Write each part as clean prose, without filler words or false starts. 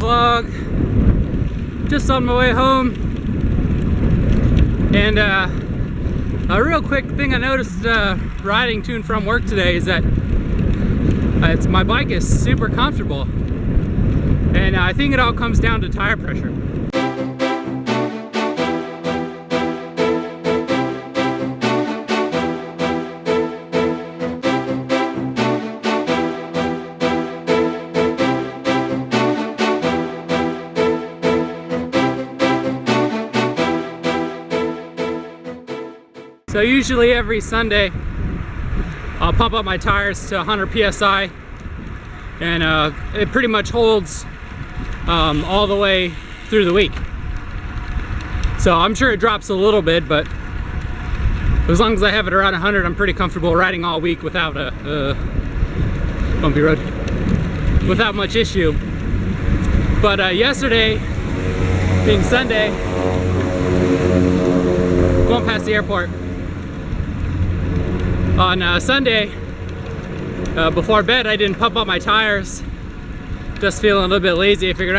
vlog. Just on my way home. And a real quick thing I noticed riding to and from work today is that my bike is super comfortable. And I think it all comes down to tire pressure. So usually every Sunday I'll pump up my tires to 100 psi, and it pretty much holds all the way through the week. So I'm sure it drops a little bit, but as long as I have it around 100, I'm pretty comfortable riding all week without a bumpy road, without much issue. But yesterday, being Sunday, going past the airport, on Sunday, before bed, I didn't pump up my tires. Just feeling a little bit lazy. I figured,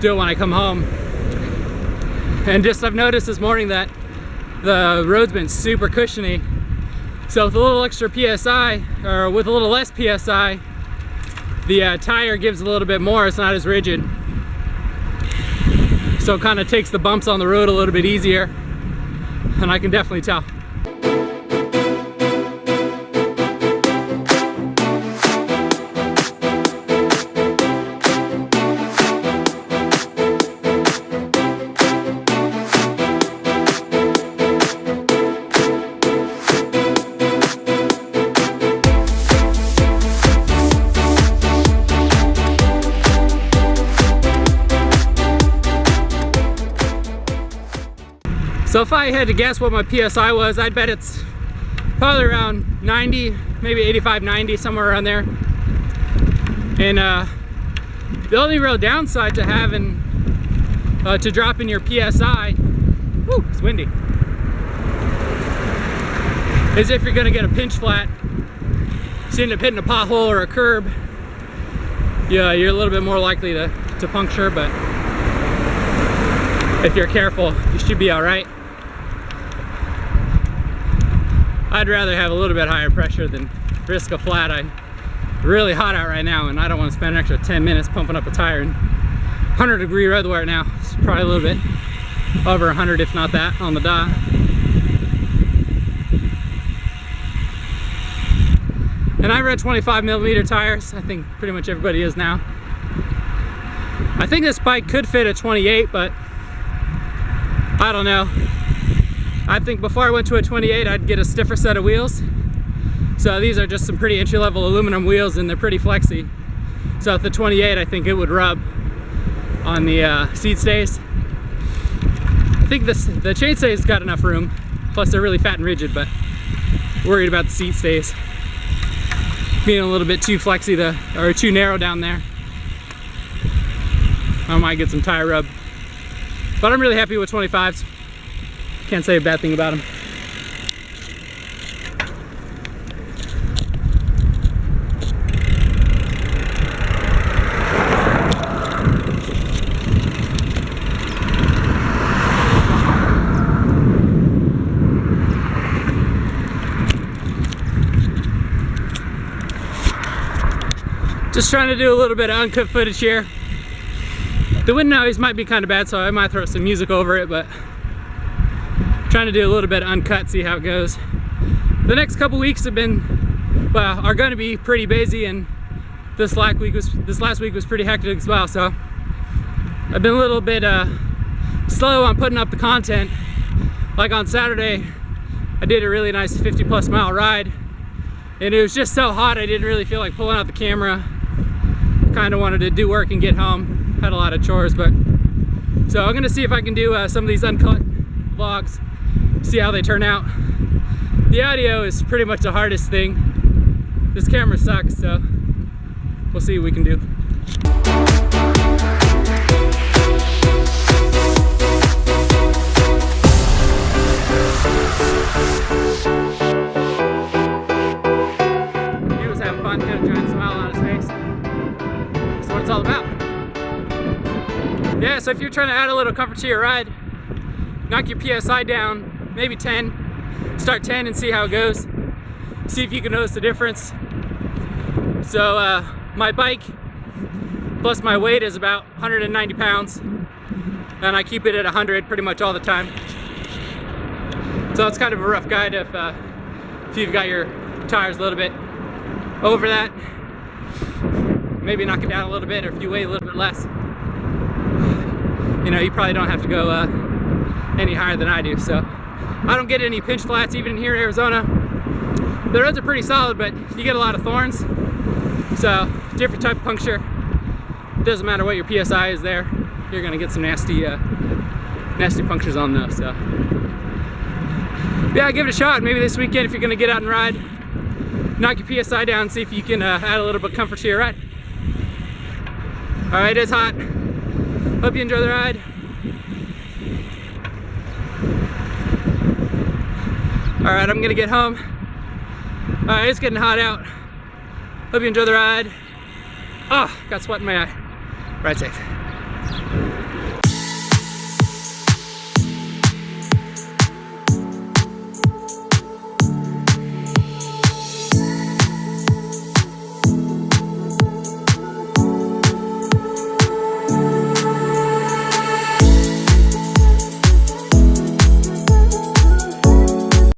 do it when I come home. And just I've noticed this morning that the road's been super cushiony. So with a little extra PSI, or with a little less PSI, the tire gives a little bit more. It's not as rigid. So it kind of takes the bumps on the road a little bit easier. And I can definitely tell. So if I had to guess what my PSI was, I'd bet it's probably around 90, maybe 85, 90, somewhere around there. And the only real downside to having, to dropping your PSI, whoo, it's windy, is if you're gonna get a pinch flat, so you end up hitting a pothole or a curb, yeah, you're a little bit more likely to puncture, but if you're careful, you should be all right. I'd rather have a little bit higher pressure than risk a flat. I'm really hot out right now, and I don't want to spend an extra 10 minutes pumping up a tire in 100-degree weather right now. It's probably a little bit over 100, if not that, on the dot. And I rode 25mm tires. I think pretty much everybody is now. I think this bike could fit a 28, but I don't know. I think before I went to a 28, I'd get a stiffer set of wheels. So these are just some pretty entry-level aluminum wheels, and they're pretty flexy. So at the 28, I think it would rub on the seat stays. I think the chainstay's got enough room. Plus they're really fat and rigid, but worried about the seat stays being a little bit too flexy, or too narrow down there. I might get some tire rub. But I'm really happy with 25s. Can't say a bad thing about them. Just trying to do a little bit of uncut footage here. The wind noise might be kind of bad, so I might throw some music over it, but trying to do a little bit of uncut, see how it goes. The next couple weeks have been, well, are going to be pretty busy, and this last week was pretty hectic as well. So I've been a little bit slow on putting up the content. Like on Saturday, I did a really nice 50+ mile ride, and it was just so hot I didn't really feel like pulling out the camera. Kind of wanted to do work and get home. Had a lot of chores, but so I'm gonna see if I can do some of these uncut vlogs, see how they turn out. The audio is pretty much the hardest thing. This camera sucks, so we'll see what we can do. He was having fun, had a giant smile on his face. That's what it's all about. Yeah, so if you're trying to add a little comfort to your ride, knock your PSI down, maybe 10. Start 10 and see how it goes. See if you can notice the difference. So my bike plus my weight is about 190 pounds, and I keep it at 100 pretty much all the time. So it's kind of a rough guide if you've got your tires a little bit over that. Maybe knock it down a little bit, or if you weigh a little bit less. You know, you probably don't have to go any higher than I do. So I don't get any pinch flats even here in Arizona. The roads are pretty solid, but you get a lot of thorns. So different type of puncture. It doesn't matter what your PSI is there. You're gonna get some nasty punctures on those. So yeah, give it a shot. Maybe this weekend if you're gonna get out and ride, knock your PSI down and see if you can add a little bit of comfort to your ride. All right, it's hot. Hope you enjoy the ride. All right, I'm gonna get home. All right, it's getting hot out. Hope you enjoy the ride. Oh, got sweat in my eye. Ride safe.